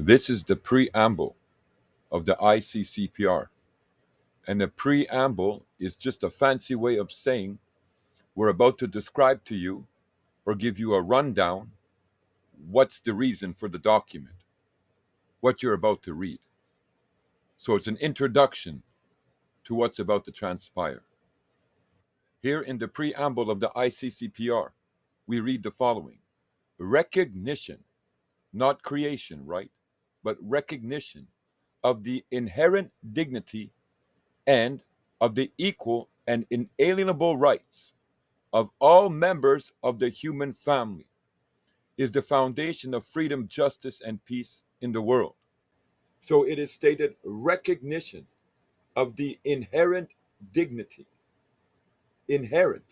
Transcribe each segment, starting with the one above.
This is the preamble of the ICCPR. And the preamble is just a fancy way of saying we're about to describe to you or give you a rundown what's the reason for the document, what you're about to read. So it's an introduction to what's about to transpire. Here in the preamble of the ICCPR, we read the following: recognition, not creation, right? But recognition of the inherent dignity and of the equal and inalienable rights of all members of the human family is the foundation of freedom, justice, and peace in the world. So it is stated recognition of the inherent dignity. Inherent,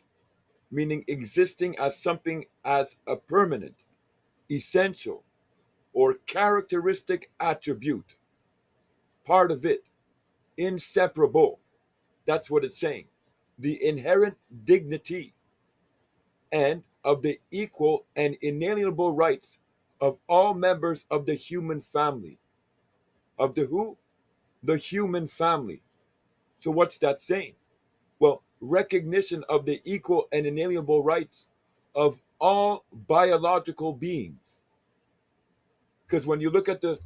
meaning existing as something as a permanent, essential, or characteristic attribute, part of it, inseparable. That's what it's saying. The inherent dignity and of the equal and inalienable rights of all members of the human family. Of the who? The human family. So what's that saying? Well, recognition of the equal and inalienable rights of all biological beings. Because when you look at the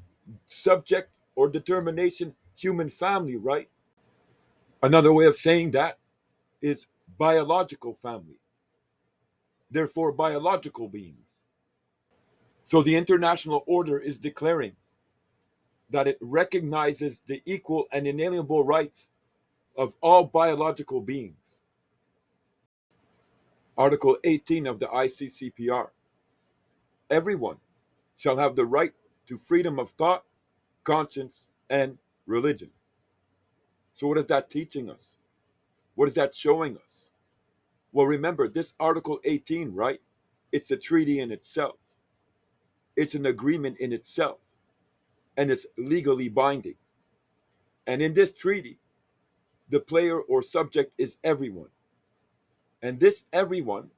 subject or determination human family, right? Another way of saying that is biological family. Therefore, biological beings. So the international order is declaring that it recognizes the equal and inalienable rights of all biological beings. Article 18 of the ICCPR. Everyone shall have the right to freedom of thought, conscience, and religion. So, what is that teaching us? What is that showing us? Well, remember, this Article 18, right? It's a treaty in itself, it's an agreement in itself, and it's legally binding. And in this treaty, the player or subject is everyone. And this everyone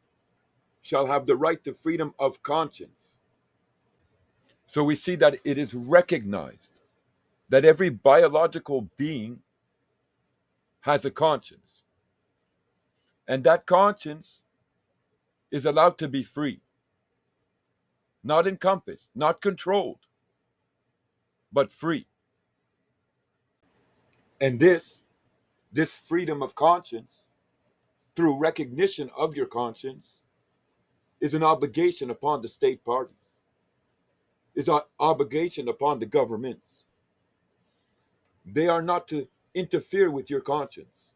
shall have the right to freedom of conscience. So we see that it is recognized that every biological being has a conscience. And that conscience is allowed to be free, not encompassed, not controlled, but free. And this freedom of conscience, through recognition of your conscience, is an obligation upon the state parties, is an obligation upon the governments. They are not to interfere with your conscience.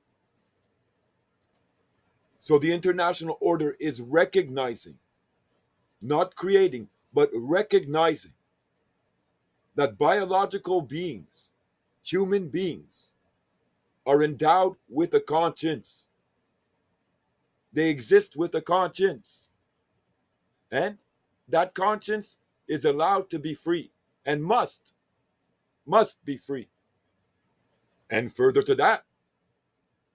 So the international order is recognizing, not creating, but recognizing that biological beings, human beings, are endowed with a conscience. They exist with a conscience. And that conscience is allowed to be free and must be free. And further to that,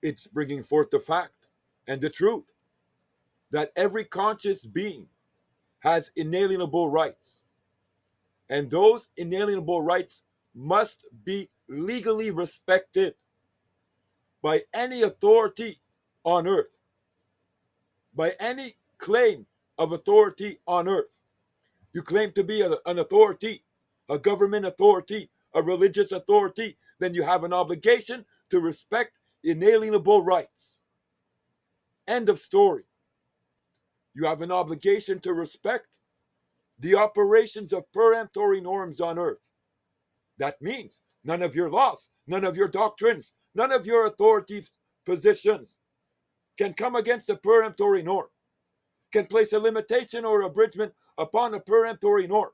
it's bringing forth the fact and the truth that every conscious being has inalienable rights. And those inalienable rights must be legally respected by any authority on earth, by any claim of authority on earth. You claim to be an authority, a government authority, a religious authority, then you have an obligation to respect inalienable rights. End of story. You have an obligation to respect the operations of peremptory norms on earth. That means none of your laws, none of your doctrines, none of your authority positions can come against a peremptory norm, can place a limitation or abridgment upon a peremptory norm.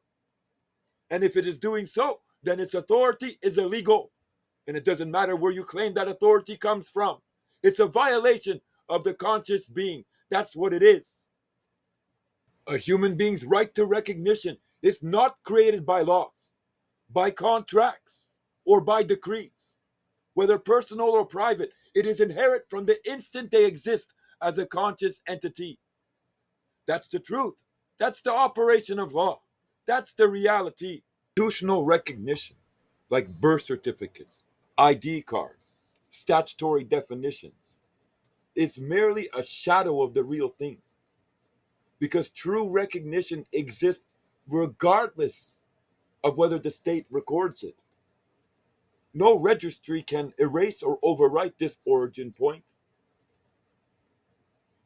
And if it is doing so, then its authority is illegal. And it doesn't matter where you claim that authority comes from. It's a violation of the conscious being. That's what it is. A human being's right to recognition is not created by laws, by contracts, or by decrees. Whether personal or private, it is inherent from the instant they exist as a conscious entity. That's the truth. That's the operation of law. That's the reality. institutional recognition, like birth certificates, ID cards, statutory definitions, is merely a shadow of the real thing, because true recognition exists regardless of whether the state records it. No registry can erase or overwrite this origin point,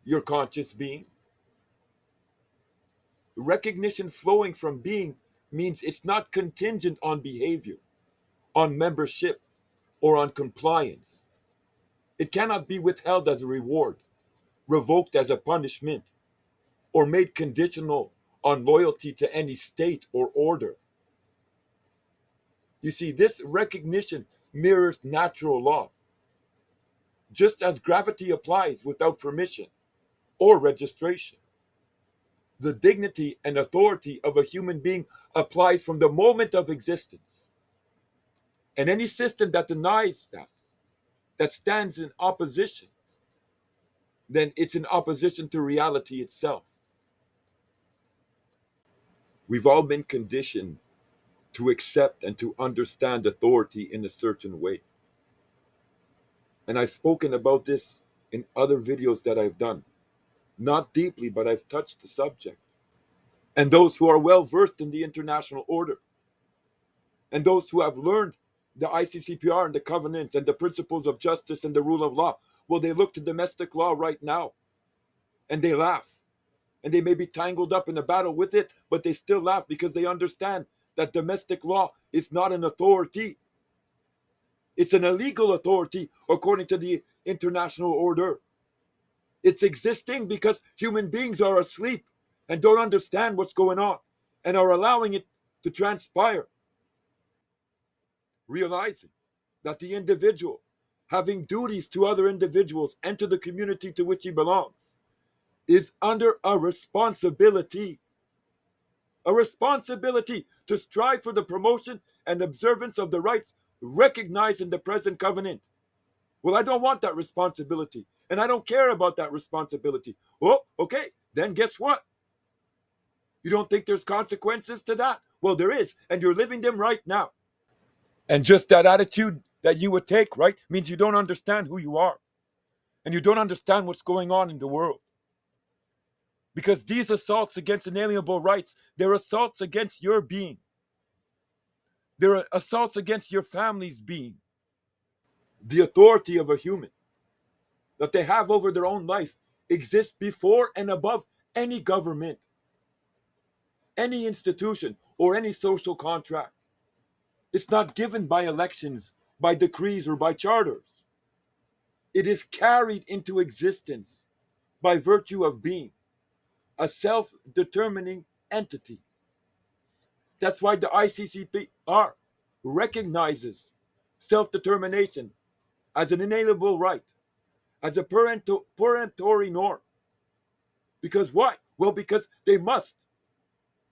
your conscious being. Recognition flowing from being means it's not contingent on behavior, on membership, or on compliance. It cannot be withheld as a reward, revoked as a punishment, or made conditional on loyalty to any state or order. You see, this recognition mirrors natural law, just as gravity applies without permission or registration. The dignity and authority of a human being applies from the moment of existence. And any system that denies that, that stands in opposition, then it's in opposition to reality itself. We've all been conditioned to accept and to understand authority in a certain way. And I've spoken about this in other videos that I've done. Not deeply, but I've touched the subject. And those who are well versed in the international order, and those who have learned the ICCPR and the covenants and the principles of justice and the rule of law, well, they look to domestic law right now and they laugh. And they may be tangled up in a battle with it, but they still laugh because they understand that domestic law is not an authority. It's an illegal authority according to the international order. It's existing because human beings are asleep and don't understand what's going on and are allowing it to transpire, realizing that the individual, having duties to other individuals and to the community to which he belongs, is under a responsibility to strive for the promotion and observance of the rights recognized in the present covenant. Well, I don't want that responsibility, and I don't care about that responsibility. Oh, okay, then guess what? You don't think there's consequences to that? Well, there is, and you're living them right now. And just that attitude that you would take, right, means you don't understand who you are, and you don't understand what's going on in the world. Because these assaults against inalienable rights, they're assaults against your being. They're assaults against your family's being. The authority of a human that they have over their own life exists before and above any government, any institution, or any social contract. It's not given by elections, by decrees, or by charters. It is carried into existence by virtue of being a self-determining entity. That's why the ICCPR recognizes self-determination as an inalienable right, as a peremptory norm. Because why? Well, because they must.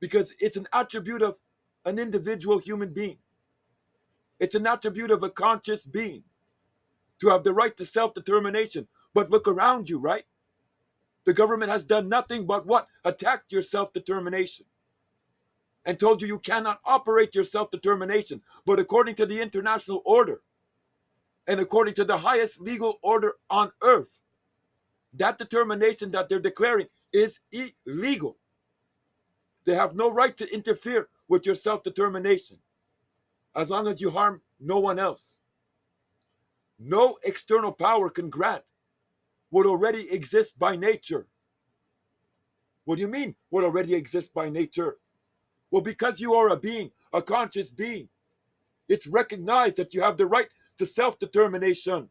Because it's an attribute of an individual human being. It's an attribute of a conscious being to have the right to self-determination. But look around you, right? The government has done nothing but what? Attacked your self-determination and told you you cannot operate your self-determination. But according to the international order and according to the highest legal order on earth, that determination that they're declaring is illegal. They have no right to interfere with your self-determination as long as you harm no one else. No external power can grant what already exists by nature. What do you mean, what already exists by nature? Well, because you are a being, a conscious being, it's recognized that you have the right to self-determination.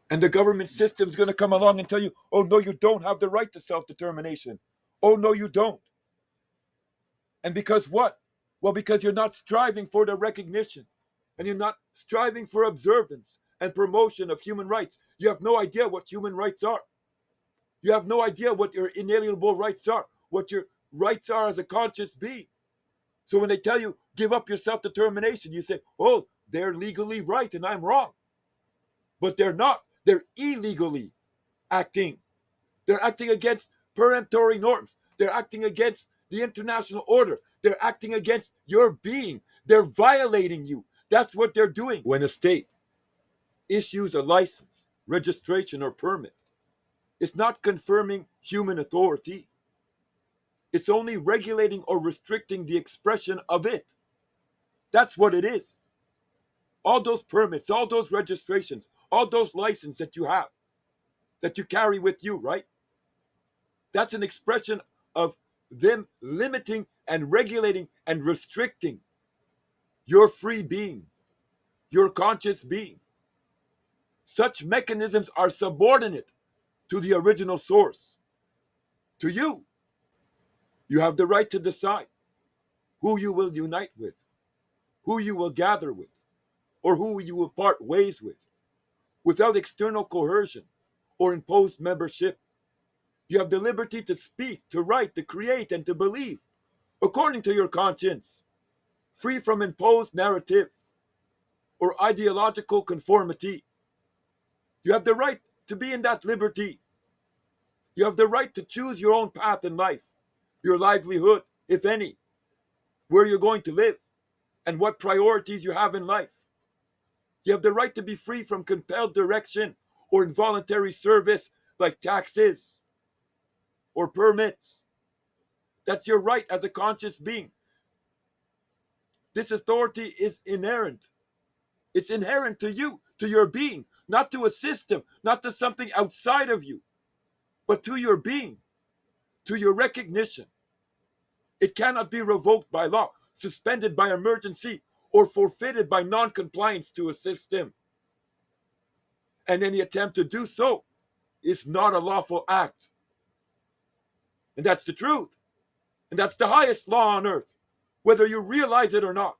And the government system is going to come along and tell you, oh, no, you don't have the right to self-determination. Oh, no, you don't. And because what? Well, because you're not striving for the recognition and you're not striving for observance and promotion of human rights. You have no idea what human rights are. You have no idea what your inalienable rights are, what your rights are as a conscious being. So when they tell you, give up your self-determination, you say, oh, they're legally right and I'm wrong. But they're not. They're illegally acting. They're acting against peremptory norms. They're acting against the international order. They're acting against your being. They're violating you. That's what they're doing. When a state issues a license, registration, or permit, it's not confirming human authority. It's only regulating or restricting the expression of it. That's what it is. All those permits, all those registrations, all those licenses that you have, that you carry with you, right? That's an expression of them limiting and regulating and restricting your free being, your conscious being. Such mechanisms are subordinate to the original source, to you. You have the right to decide who you will unite with, who you will gather with, or who you will part ways with, without external coercion or imposed membership. You have the liberty to speak, to write, to create, and to believe, according to your conscience, free from imposed narratives or ideological conformity. You have the right to be in that liberty. You have the right to choose your own path in life, your livelihood, if any, where you're going to live, and what priorities you have in life. You have the right to be free from compelled direction or involuntary service like taxes or permits. That's your right as a conscious being. This authority is inherent. It's inherent to you, to your being, not to a system, not to something outside of you, but to your being, to your recognition. It cannot be revoked by law, suspended by emergency, or forfeited by non-compliance to a system. And any attempt to do so is not a lawful act. And that's the truth. And that's the highest law on earth, whether you realize it or not.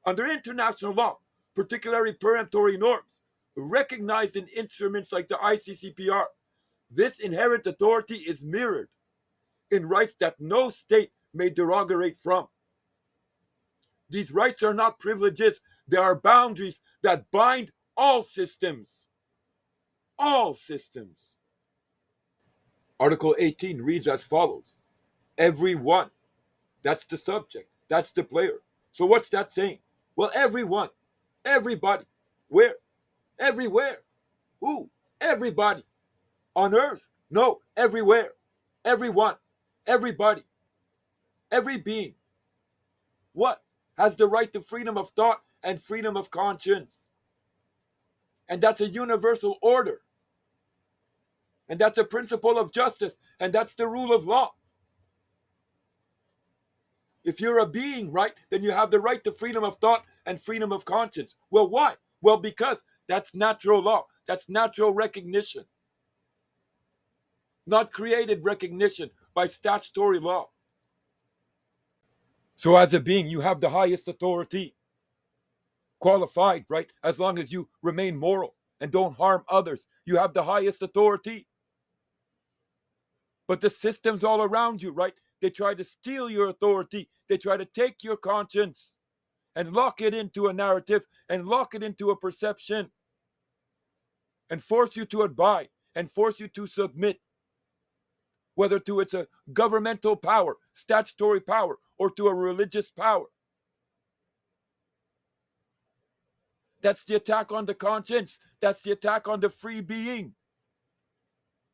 Under international law, particularly peremptory norms, recognized in instruments like the ICCPR, this inherent authority is mirrored in rights that no state may derogate from. These rights are not privileges, they are boundaries that bind all systems. All systems. Article 18 reads as follows: everyone. That's the subject, that's the player. So what's that saying? Well, everyone, everybody. Where? Everywhere. Who? Everybody. On earth? No, everywhere. Everyone, everybody, every being. What? Has the right to freedom of thought and freedom of conscience. And that's a universal order. And that's a principle of justice. And that's the rule of law. If you're a being, right, then you have the right to freedom of thought and freedom of conscience. Well, why? Well, because that's natural law. That's natural recognition. Not created recognition by statutory law. So as a being, you have the highest authority. Qualified, right? As long as you remain moral and don't harm others, you have the highest authority. But the systems all around you, right? They try to steal your authority. They try to take your conscience and lock it into a narrative and lock it into a perception and force you to abide and force you to submit, whether to it's a governmental power, statutory power, or to a religious power. That's the attack on the conscience. That's the attack on the free being.